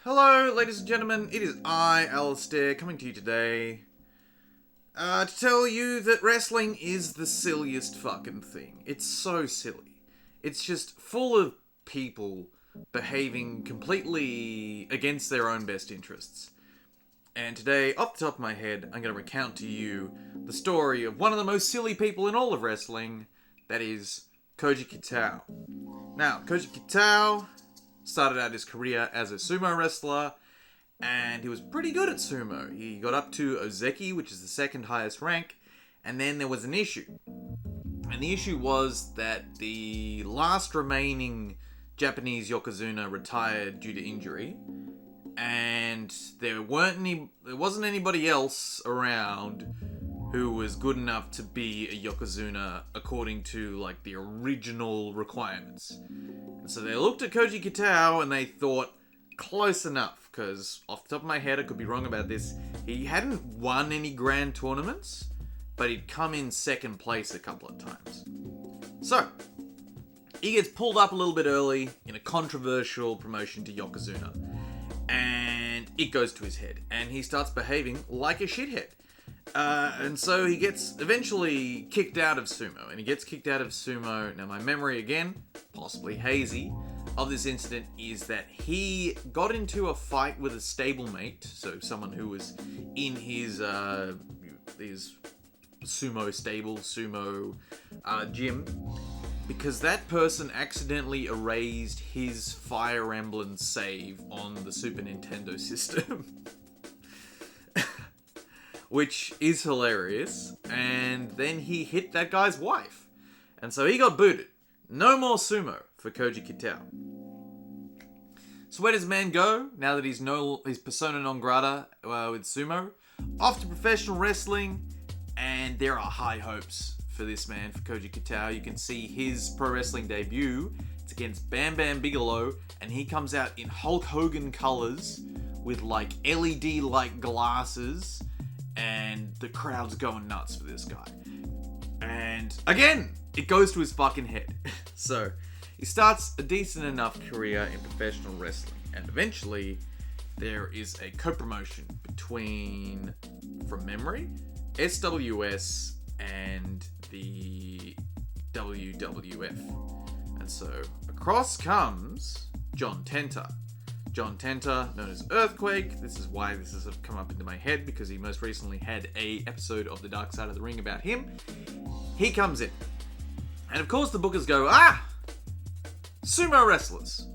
Hello, ladies and gentlemen, it is I, Alistair, coming to you today to tell you that wrestling is the silliest fucking thing. It's so silly. It's just full of people behaving completely against their own best interests. And today, off the top of my head, I'm going to recount to you the story of one of the most silly people in all of wrestling, that is Koji Kitao. Now, Koji Kitao started out his career as a sumo wrestler, and he was pretty good at sumo. He got up to Ozeki, which is the second highest rank, and then there was an issue. And the issue was that the last remaining Japanese Yokozuna retired due to injury, and there wasn't anybody else around who was good enough to be a Yokozuna according to, like, the original requirements. And so they looked at Koji Kitao and they thought, close enough, because off the top of my head, I could be wrong about this, he hadn't won any grand tournaments, but he'd come in second place a couple of times. So, he gets pulled up a little bit early in a controversial promotion to Yokozuna, and it goes to his head, and he starts behaving like a shithead. And so he gets eventually kicked out of sumo. And he gets kicked out of sumo. Now, my memory, again, possibly hazy, of this incident is that he got into a fight with a stablemate. So someone who was in his sumo stable, sumo gym. Because that person accidentally erased his Fire Emblem save on the Super Nintendo system. Which is hilarious, and then he hit that guy's wife. And so he got booted. No more sumo for Koji Kitao. So where does man go now that he's persona non grata with sumo? Off to professional wrestling, and there are high hopes for this man, for Koji Kitao. You can see his pro wrestling debut. It's against Bam Bam Bigelow, and he comes out in Hulk Hogan colors with like LED-like glasses. And the crowd's going nuts for this guy. And again, it goes to his fucking head. So, he starts a decent enough career in professional wrestling. And eventually, there is a co-promotion between, from memory, SWS and the WWF. And so, across comes John Tenta. John Tenta, known as Earthquake. This is why this has come up into my head, because he most recently had a episode of The Dark Side of the Ring about him. He comes in. And of course the bookers go, sumo wrestlers.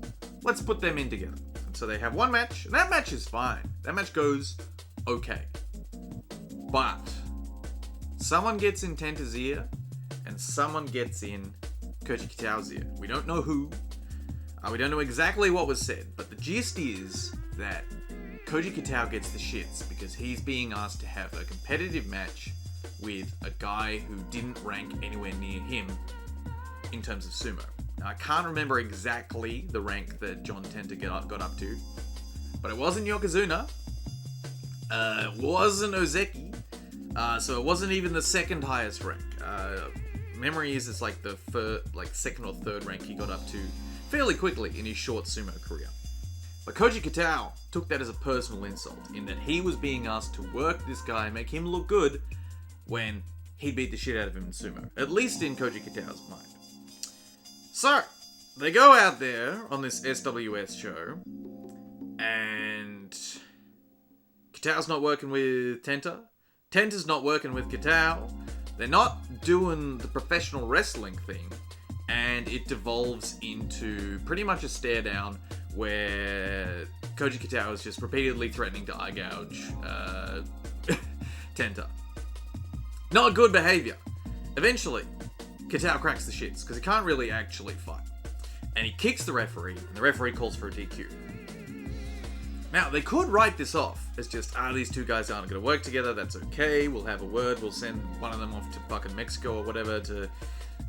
Let's put them in together. And so they have one match, and that match is fine. That match goes okay. But someone gets in Tenta's ear, and someone gets in Koji Kitao's ear. We don't know who. We don't know exactly what was said, but the gist is that Koji Kitao gets the shits because he's being asked to have a competitive match with a guy who didn't rank anywhere near him in terms of sumo. Now, I can't remember exactly the rank that John Tenta got up to, but it wasn't Yokozuna, it wasn't Ozeki, so it wasn't even the second highest rank. Memory is it's like the second or third rank he got up to fairly quickly in his short sumo career. But Koji Kitao took that as a personal insult, in that he was being asked to work this guy, make him look good, when he beat the shit out of him in sumo. At least in Koji Kitao's mind. So, they go out there on this SWS show, and Kitao's not working with Tenta. Tenta's not working with Kitao. They're not doing the professional wrestling thing. And it devolves into pretty much a stare down where Koji Kitao is just repeatedly threatening to eye gouge Tenta. Not good behavior. Eventually, Kitao cracks the shits because he can't really actually fight. And he kicks the referee, and the referee calls for a DQ. Now, they could write this off as just, these two guys aren't going to work together, that's okay, we'll have a word, we'll send one of them off to fucking Mexico or whatever to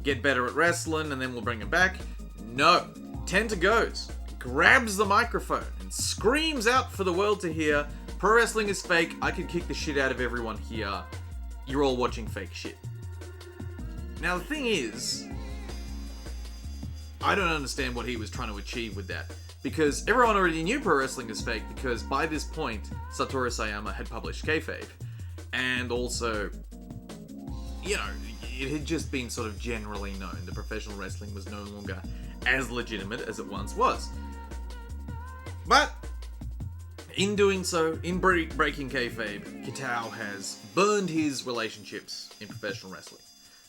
get better at wrestling, and then we'll bring him back. No. Tenta goes, grabs the microphone, and screams out for the world to hear, pro wrestling is fake, I can kick the shit out of everyone here, you're all watching fake shit. Now the thing is, I don't understand what he was trying to achieve with that. because everyone already knew pro wrestling is fake, because by this point, Satoru Sayama had published kayfabe. And also, you know, it had just been sort of generally known that professional wrestling was no longer as legitimate as it once was. But in doing so, in breaking kayfabe, Kitao has burned his relationships in professional wrestling.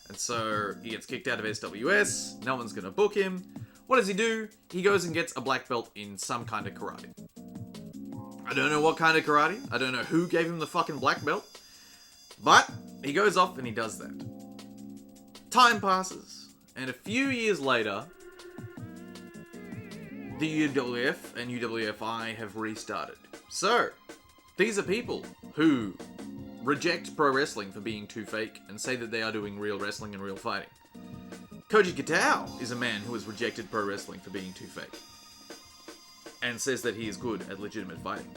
And so he gets kicked out of SWS, no one's gonna book him. What does he do? He goes and gets a black belt in some kind of karate. I don't know what kind of karate, I don't know who gave him the fucking black belt, but he goes off and he does that. Time passes, and a few years later, the UWF and UWFI have restarted. So, these are people who reject pro wrestling for being too fake and say that they are doing real wrestling and real fighting. Koji Kitao is a man who has rejected pro wrestling for being too fake and says that he is good at legitimate fighting.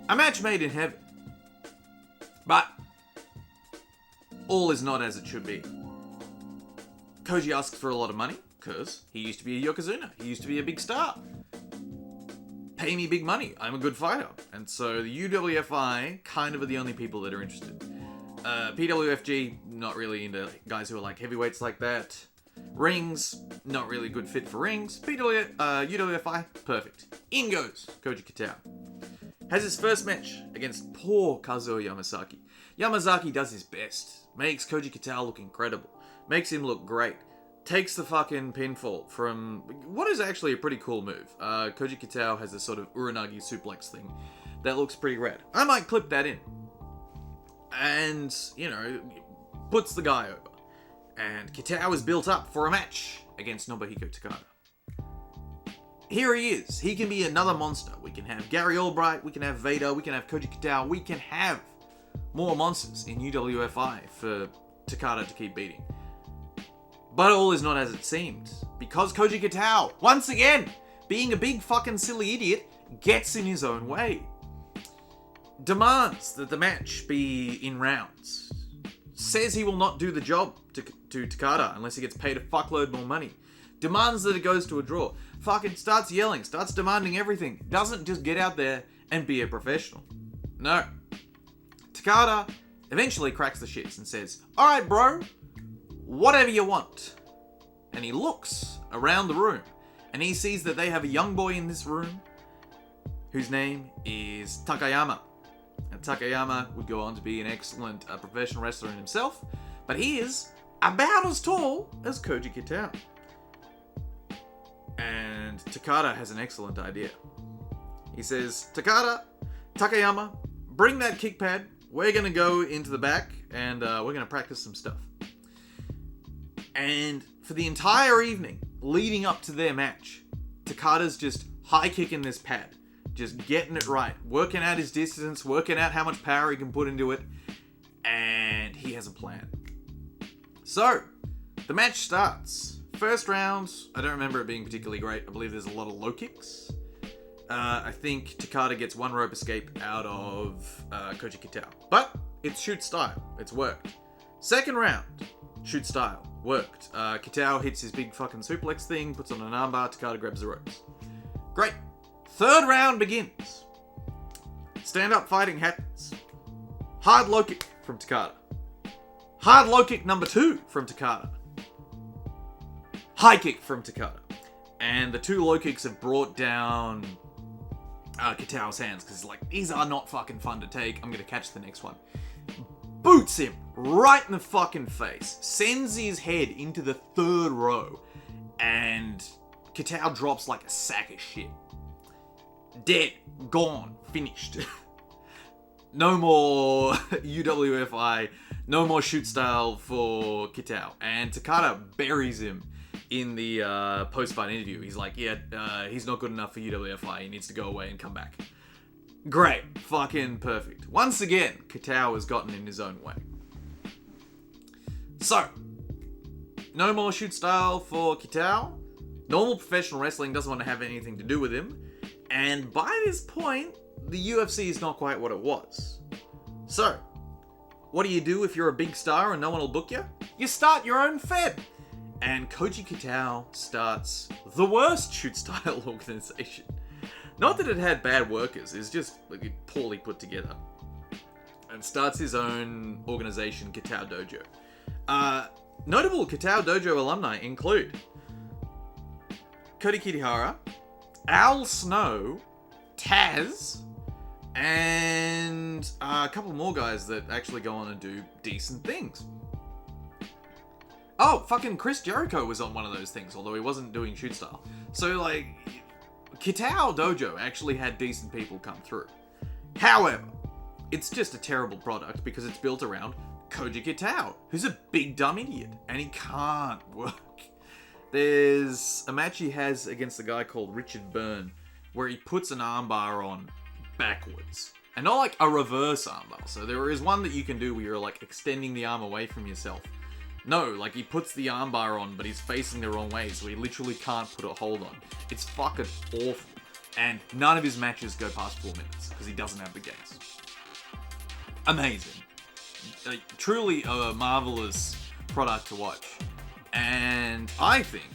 A match made in heaven. But all is not as it should be. Koji asks for a lot of money because he used to be a Yokozuna. He used to be a big star. Pay me big money. I'm a good fighter. And so the UWFI kind of are the only people that are interested. PWFG, not really into guys who are like heavyweights like that. Rings, not really good fit for rings. UWFI, perfect. In goes Koji Kitao. Has his first match against poor Kazuo Yamazaki. Yamazaki does his best. Makes Koji Kitao look incredible. Makes him look great. Takes the fucking pinfall from what is actually a pretty cool move. Koji Kitao has this sort of Uranagi suplex thing that looks pretty rad. I might clip that in. And, you know, puts the guy over. And Kitao is built up for a match against Nobuhiko Takada. Here he is. He can be another monster. We can have Gary Albright, we can have Vader, we can have Koji Kitao, we can have more monsters in UWFI for Takada to keep beating. But all is not as it seemed, because Koji Kitao, once again, being a big fucking silly idiot, gets in his own way. Demands that the match be in rounds. Says he will not do the job to Takada unless he gets paid a fuckload more money. Demands that it goes to a draw. Fucking starts yelling, starts demanding everything. Doesn't just get out there and be a professional. No. Takada eventually cracks the shits and says, "Alright bro, whatever you want." And he looks around the room and he sees that they have a young boy in this room whose name is Takayama. And Takayama would go on to be an excellent professional wrestler in himself, but he is about as tall as Koji Kitao. And Takada has an excellent idea. He says, Takayama, bring that kick pad. We're going to go into the back and we're going to practice some stuff. And for the entire evening leading up to their match, Takada's just high kicking this pad. Just getting it right. Working out his distance, working out how much power he can put into it. And he has a plan. So, the match starts. First round, I don't remember it being particularly great. I believe there's a lot of low kicks. I think Takada gets one rope escape out of Koji Kitao. But it's shoot style. It's worked. Second round, shoot style. Worked. Kitao hits his big fucking suplex thing, puts on an armbar, Takada grabs the ropes. Great. Third round begins. Stand-up fighting happens. Hard low kick from Takada. Hard low kick number 2 from Takada. High kick from Takada. And the 2 low kicks have brought down Kitao's hands, because like, these are not fucking fun to take. I'm going to catch the next one. Boots him right in the fucking face. Sends his head into the 3rd row. And Kitao drops like a sack of shit. Dead. Gone. Finished. No more UWFI. No more shoot style for Kitao. And Takada buries him in the post-fight interview. He's like, he's not good enough for UWFI. He needs to go away and come back. Great. Fucking perfect. Once again, Kitao has gotten in his own way. So, no more shoot style for Kitao. Normal professional wrestling doesn't want to have anything to do with him. And by this point, the UFC is not quite what it was. So, what do you do if you're a big star and no one will book you? You start your own fed. And Koji Kitao starts the worst shoot style organization. Not that it had bad workers, it's just like, poorly put together. And starts his own organization, Kitao Dojo. Notable Kitao Dojo alumni include Cody Kitahara, Al Snow, Taz, and a couple more guys that actually go on and do decent things. Oh, fucking Chris Jericho was on one of those things, although he wasn't doing shoot style. So, like, Kitao Dojo actually had decent people come through. However, it's just a terrible product because it's built around Koji Kitao, who's a big dumb idiot, and he can't work. There's a match he has against a guy called Richard Byrne, where he puts an armbar on backwards. And not like a reverse armbar. So there is one that you can do where you're like extending the arm away from yourself. No, like he puts the armbar on, but he's facing the wrong way, so he literally can't put a hold on. It's fucking awful. And none of his matches go past 4 minutes, because he doesn't have the gas. Amazing. Truly a marvelous product to watch. And I think,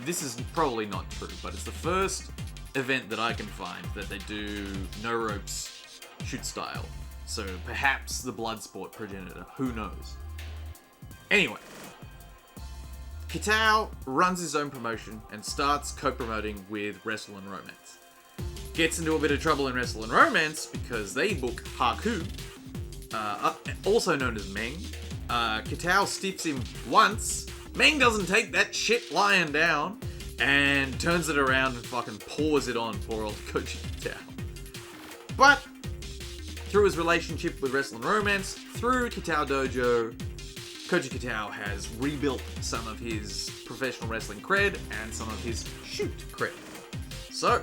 this is probably not true, but it's the first event that I can find that they do no ropes shoot style. So perhaps the Bloodsport progenitor, who knows? Anyway, Kitao runs his own promotion and starts co-promoting with Wrestle and Romance. Gets into a bit of trouble in Wrestle and Romance because they book Haku, also known as Meng. Kitao stiffs him once. Meng doesn't take that shit lying down and turns it around and fucking pours it on poor old Koji Kitao. But through his relationship with Wrestle and Romance, through Kitao Dojo, Koji Kitao has rebuilt some of his professional wrestling cred and some of his shoot cred. So,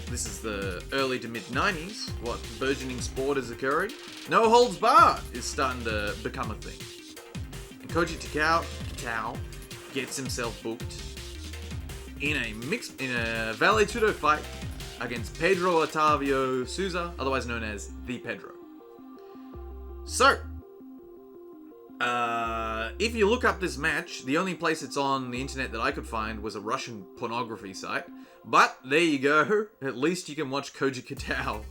this is the early to mid-90s, what burgeoning sport is occurring. No holds barred is starting to become a thing. And Koji Kitao gets himself booked in a Vale Tudo fight against Pedro Otavio Souza, otherwise known as The Pedro. So, if you look up this match, the only place it's on the internet that I could find was a Russian pornography site. But there you go. At least you can watch Koji Kitao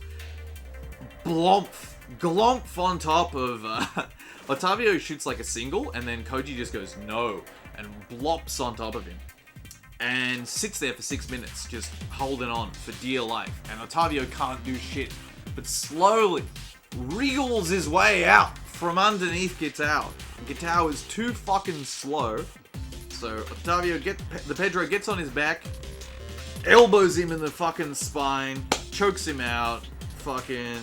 glomp on top of Otavio shoots like a single, and then Koji just goes no and blops on top of him and sits there for 6 minutes just holding on for dear life. And Otavio can't do shit, but slowly wriggles his way out from underneath Kitao. And Kitao is too fucking slow, so Otavio the Pedro gets on his back, elbows him in the fucking spine, chokes him out, fucking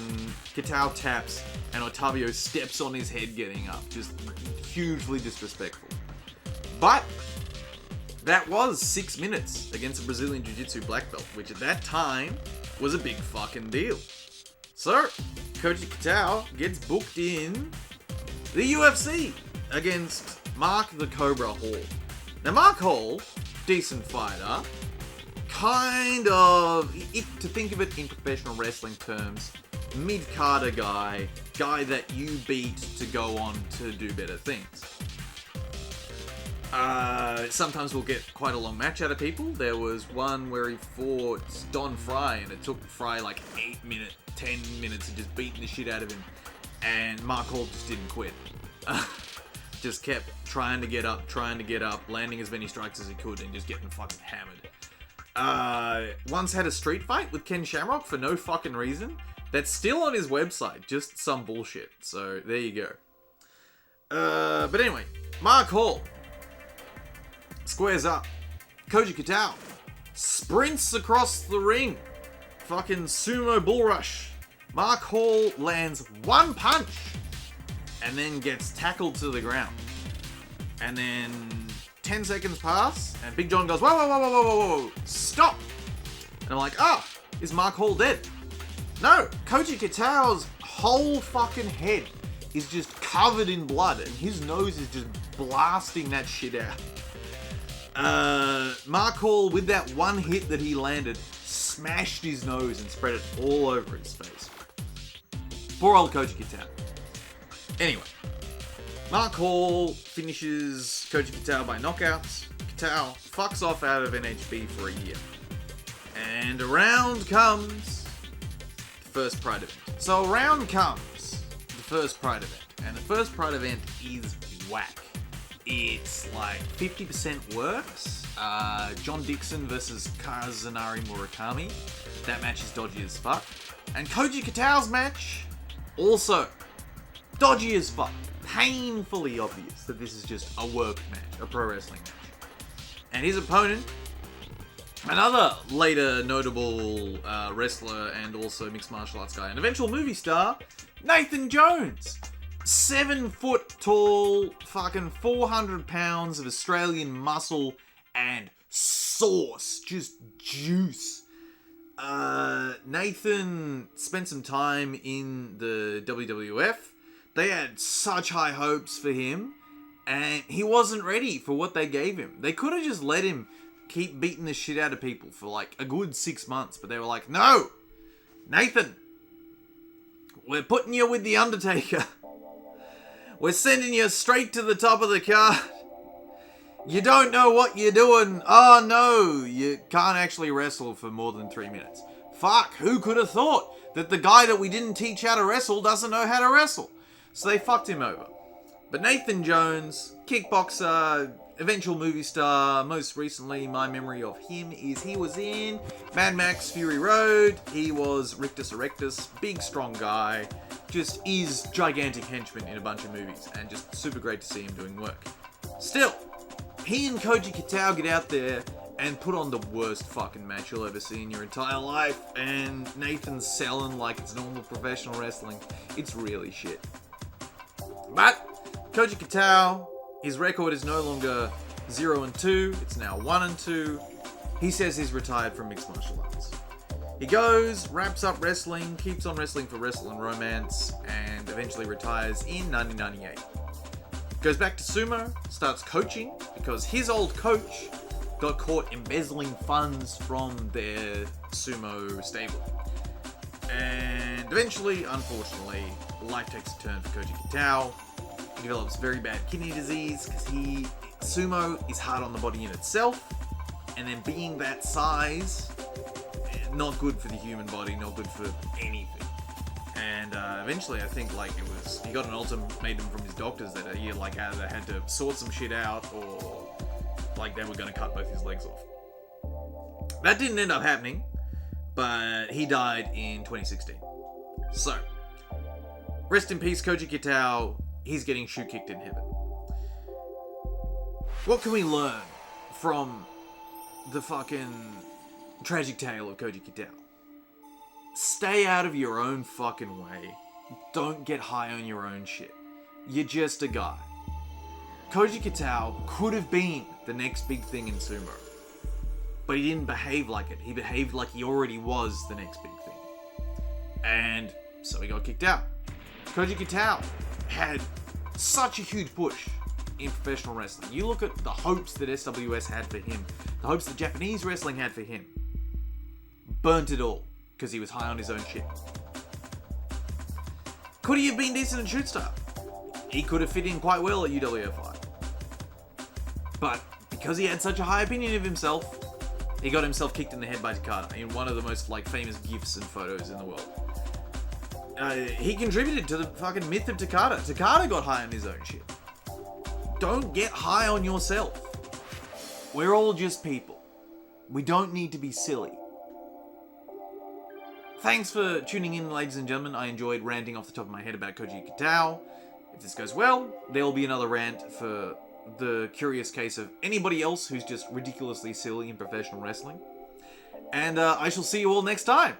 Kitao taps, and Otavio steps on his head getting up. Just hugely disrespectful. But that was 6 minutes against a Brazilian Jiu-Jitsu black belt, which at that time was a big fucking deal. So, Koji Kitao gets booked in the UFC against Mark the Cobra Hall. Now, Mark Hall, decent fighter, kind of, if to think of it in professional wrestling terms, mid-carder guy that you beat to go on to do better things. Sometimes we'll get quite a long match out of people. There was one where he fought Don Fry, and it took Fry like 10 minutes of just beating the shit out of him, and Mark Hall just didn't quit. Just kept trying to get up, landing as many strikes as he could, and just getting fucking hammered. Once had a street fight with Ken Shamrock for no fucking reason. That's still on his website, just some bullshit. So, there you go. But anyway, Mark Hall squares up. Koji Kitao sprints across the ring. Fucking sumo bull rush. Mark Hall lands one punch and then gets tackled to the ground. And then 10 seconds pass and Big John goes, whoa, stop. And I'm like, is Mark Hall dead? No, Koji Kitao's whole fucking head is just covered in blood and his nose is just blasting that shit out. Mark Hall, with that one hit that he landed, smashed his nose and spread it all over his face. Poor old Koji Kitao. Anyway, Mark Hall finishes Koji Kitao by knockouts. Kitao fucks off out of NHB for a year. And around comes the first Pride event. So around comes the first Pride event. And the first Pride event is whack. It's like 50% works. John Dixon versus Kazunari Murakami. That match is dodgy as fuck. And Koji Kitao's match, also dodgy as fuck. Painfully obvious that this is just a work match, a pro wrestling match. And his opponent, another later notable wrestler and also mixed martial arts guy, an eventual movie star, Nathan Jones. 7 foot tall, fucking 400 pounds of Australian muscle and sauce, just juice. Nathan spent some time in the WWF. They had such high hopes for him, and he wasn't ready for what they gave him. They could have just let him keep beating the shit out of people for like a good 6 months, but they were like, no, Nathan, we're putting you with The Undertaker. We're sending you straight to the top of the card. You don't know what you're doing. Oh no, you can't actually wrestle for more than 3 minutes. Fuck, who could have thought that the guy that we didn't teach how to wrestle doesn't know how to wrestle? So they fucked him over. But Nathan Jones, kickboxer, eventual movie star, most recently my memory of him is he was in Mad Max Fury Road. He was Rictus Erectus, big strong guy. Just is gigantic henchman in a bunch of movies, and just super great to see him doing work. Still, he and Koji Kitao get out there and put on the worst fucking match you'll ever see in your entire life, and Nathan's selling like it's normal professional wrestling. It's really shit. But Koji Kitao, his record is no longer 0-2, it's now 1-2. He says he's retired from mixed martial arts. He goes, wraps up wrestling, keeps on wrestling for Wrestle and Romance, and eventually retires in 1998. Goes back to sumo, starts coaching, because his old coach got caught embezzling funds from their sumo stable. And eventually, unfortunately, life takes a turn for Koji Kitao. He develops very bad kidney disease, because sumo is hard on the body in itself, and then being that size, not good for the human body, not good for anything. And eventually, I think he got an ultimatum from his doctors that he either had to sort some shit out, or they were going to cut both his legs off. That didn't end up happening, but he died in 2016. So, rest in peace, Koji Kitao. He's getting shoe kicked in heaven. What can we learn from the fucking tragic tale of Koji Kitao? Stay out of your own fucking way. Don't get high on your own shit. You're just a guy. Koji Kitao could have been the next big thing in sumo. But he didn't behave like it. He behaved like he already was the next big thing. And so he got kicked out. Koji Kitao had such a huge push in professional wrestling. You look at the hopes that SWS had for him, the hopes that Japanese wrestling had for him. Burnt it all, because he was high on his own shit. Could he have been decent at Shoot Star? He could have fit in quite well at UWF5. But because he had such a high opinion of himself, he got himself kicked in the head by Takada in one of the most famous gifs and photos in the world. He contributed to the fucking myth of Takada. Takada got high on his own shit. Don't get high on yourself. We're all just people. We don't need to be silly. Thanks for tuning in, ladies and gentlemen. I enjoyed ranting off the top of my head about Koji Kitao. If this goes well, there will be another rant for the curious case of anybody else who's just ridiculously silly in professional wrestling. And I shall see you all next time.